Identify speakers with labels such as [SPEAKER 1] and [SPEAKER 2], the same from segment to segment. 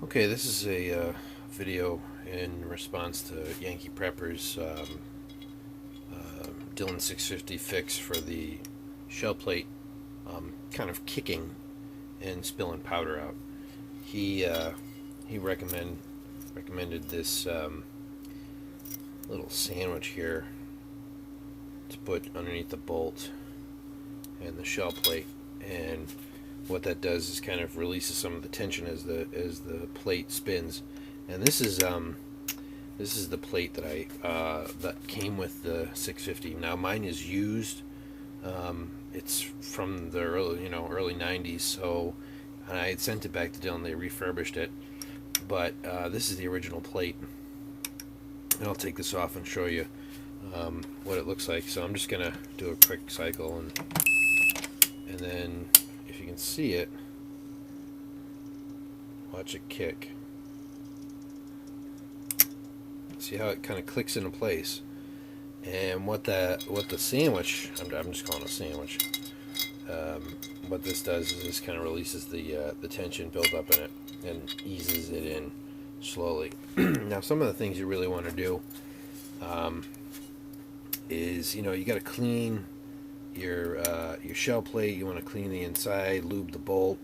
[SPEAKER 1] Okay, this is a video in response to Yankee Prepper's Dillon 650 fix for the shell plate kind of kicking and spilling powder out. He recommended this little sandwich here to put underneath the bolt and the shell plate, and what that does is kind of releases some of the tension as the plate spins. And this is the plate that that came with the 650. Now mine is used. It's from the early 90s. So I had sent it back to Dillon. They refurbished it, but this is the original plate. And I'll take this off and show you what it looks like. So I'm just gonna do a quick cycle, and then if you can see it, watch it kick. See how it kind of clicks into place. And what the sandwich, I'm just calling it a sandwich. What this does is this kind of releases the tension built up in it and eases it in slowly. Now, some of the things you really want to do is you got to clean your shell plate. You want to clean the inside, lube the bolt,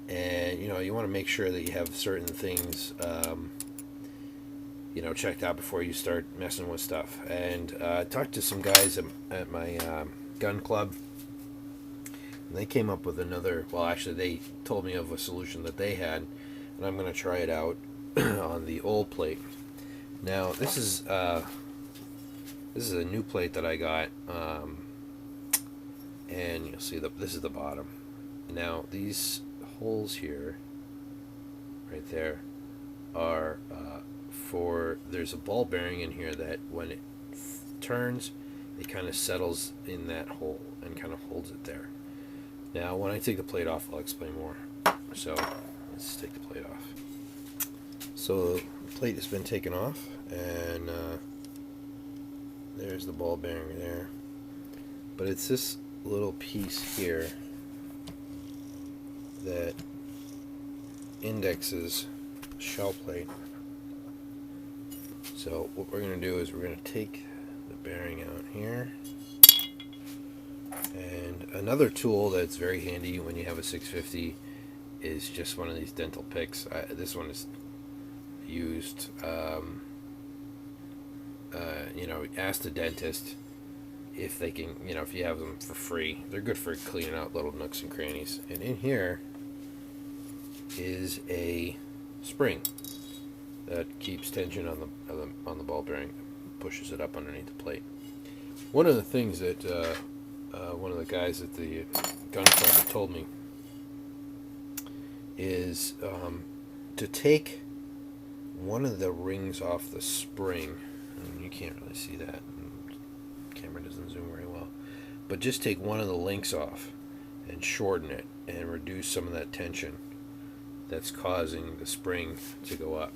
[SPEAKER 1] and you want to make sure that you have certain things checked out before you start messing with stuff. And I talked to some guys at my gun club, and they came up with another. Well, actually, they told me of a solution that they had, and I'm going to try it out on the old plate. Now, this is a new plate that I got, and you'll see this is the bottom. Now, these holes here, right there, are there's a ball bearing in here that when it turns, it kind of settles in that hole and kind of holds it there. Now, when I take the plate off, I'll explain more. So let's take the plate off. So the plate has been taken off, and there's the ball bearing there. But it's this little piece here that indexes shell plate. So what we're going to do is we're going to take the bearing out here. And another tool that's very handy when you have a 650 is just one of these dental picks. This one is used. Ask the dentist if they can, if you have them for free. They're good for cleaning out little nooks and crannies. And in here is a spring that keeps tension on the ball bearing, pushes it up underneath the plate. One of the things that one of the guys at the gun club told me is to take one of the rings off the spring. And you can't really see that. The camera doesn't zoom very well. But just take one of the links off and shorten it and reduce some of that tension that's causing the spring to go up.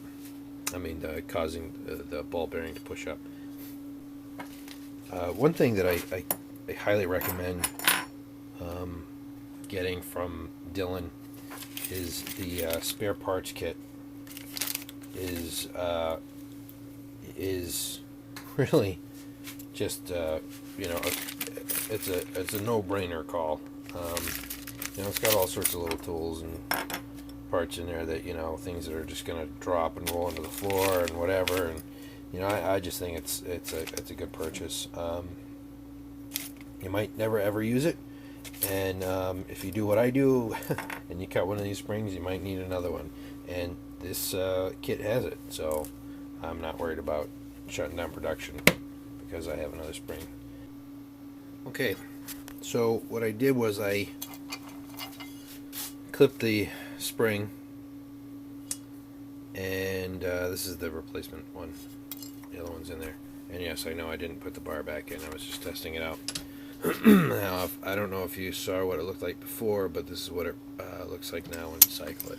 [SPEAKER 1] Causing the ball bearing to push up. One thing that I highly recommend getting from Dillon is the spare parts kit. Is really just it's a no-brainer call. It's got all sorts of little tools and parts in there that things that are just going to drop and roll into the floor and whatever, and I just think it's a good purchase. You might never ever use it, and if you do what I do and you cut one of these springs, you might need another one, and this kit has it, so I'm not worried about shutting down production because I have another spring. Okay, so what I did was I clipped the spring, and this is the replacement one. The other one's in there. And yes, I know I didn't put the bar back in. I was just testing it out. Now, I don't know if you saw what it looked like before, but this is what it looks like now when you cycle it.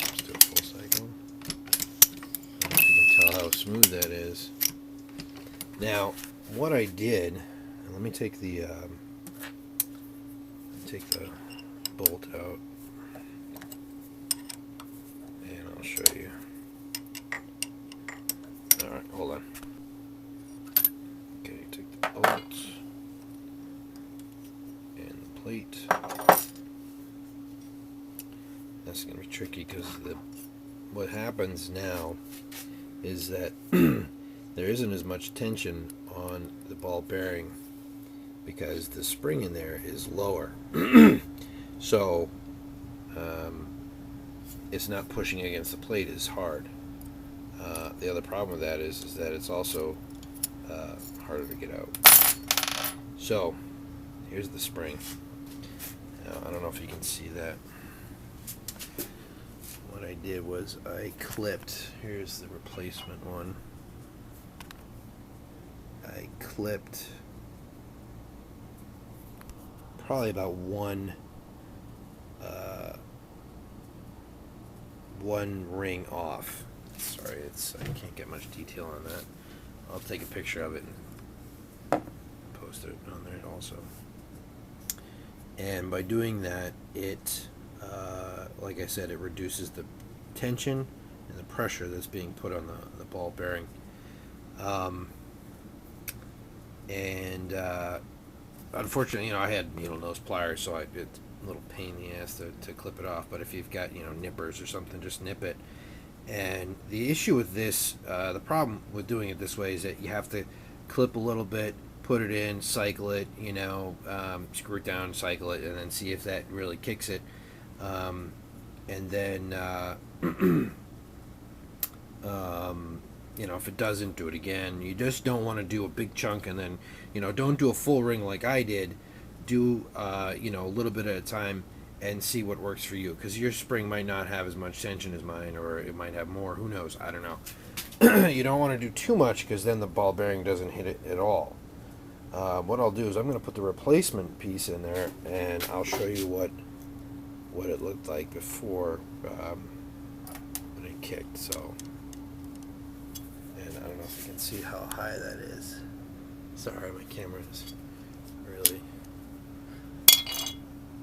[SPEAKER 1] Let's do a full cycle. I don't know if you can tell how smooth that is. Now, what I did, let me take the take the bolt out, and I'll show you. Alright, hold on. Okay, take the bolt and the plate. That's going to be tricky because what happens now is that there isn't as much tension on the ball bearing because the spring in there is lower. So it's not pushing against the plate as hard. The other problem with that is that it's also harder to get out. So here's the spring. Now, I don't know if you can see that. What I did was I clipped, here's the replacement one. I clipped probably about one ring off. Sorry, I can't get much detail on that. I'll take a picture of it and post it on there also. And by doing that, it like I said, it reduces the tension and the pressure that's being put on the ball bearing. Unfortunately, I had needle nose pliers, so it's a little pain in the ass to clip it off. But if you've got nippers or something, just nip it. And the issue with this, the problem with doing it this way is that you have to clip a little bit, put it in, cycle it, screw it down, cycle it, and then see if that really kicks it. And then, if it doesn't, do it again. You just don't want to do a big chunk and then, don't do a full ring like I did. Do, a little bit at a time and see what works for you. Because your spring might not have as much tension as mine, or it might have more. Who knows? I don't know. You don't want to do too much because then the ball bearing doesn't hit it at all. What I'll do is I'm going to put the replacement piece in there, and I'll show you what it looked like before when it kicked. So, and I don't know if you can see how high that is. Sorry, my camera is really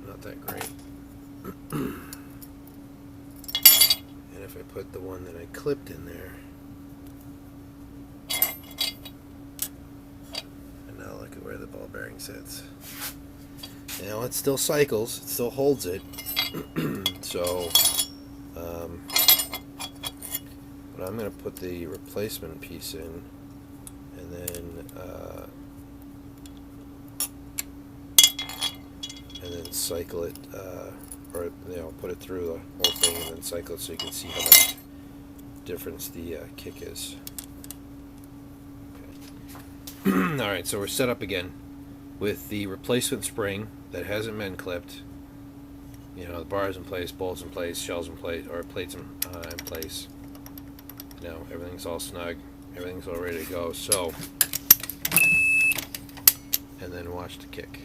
[SPEAKER 1] not that great. And if I put the one that I clipped in there, and now look at where the ball bearing sits. Now it still cycles, it still holds it. So, but I'm going to put the replacement piece in, and then cycle it, or put it through the whole thing and then cycle it so you can see how much difference the kick is. Okay. Alright, so we're set up again with the replacement spring that hasn't been clipped. The bars in place, bolts in place, shells in place, or plates in place. Everything's all snug, everything's all ready to go. So, and then watch the kick.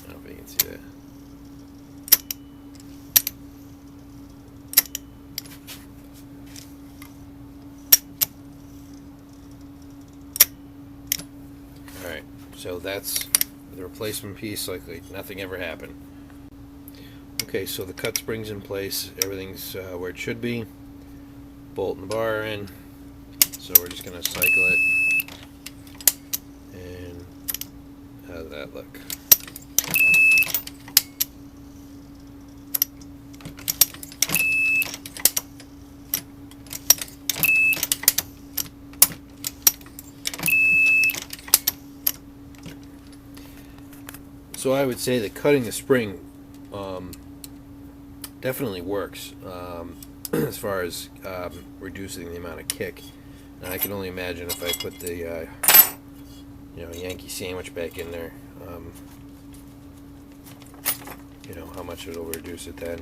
[SPEAKER 1] I don't know if you can see that. Alright, so that's the replacement piece, like nothing ever happened. Okay, so the cut spring's in place, everything's where it should be. Bolt and bar in, so we're just going to cycle it. And how does that look? So I would say that cutting the spring definitely works as far as reducing the amount of kick. And I can only imagine if I put the Yankee sandwich back in there, how much it'll reduce it then.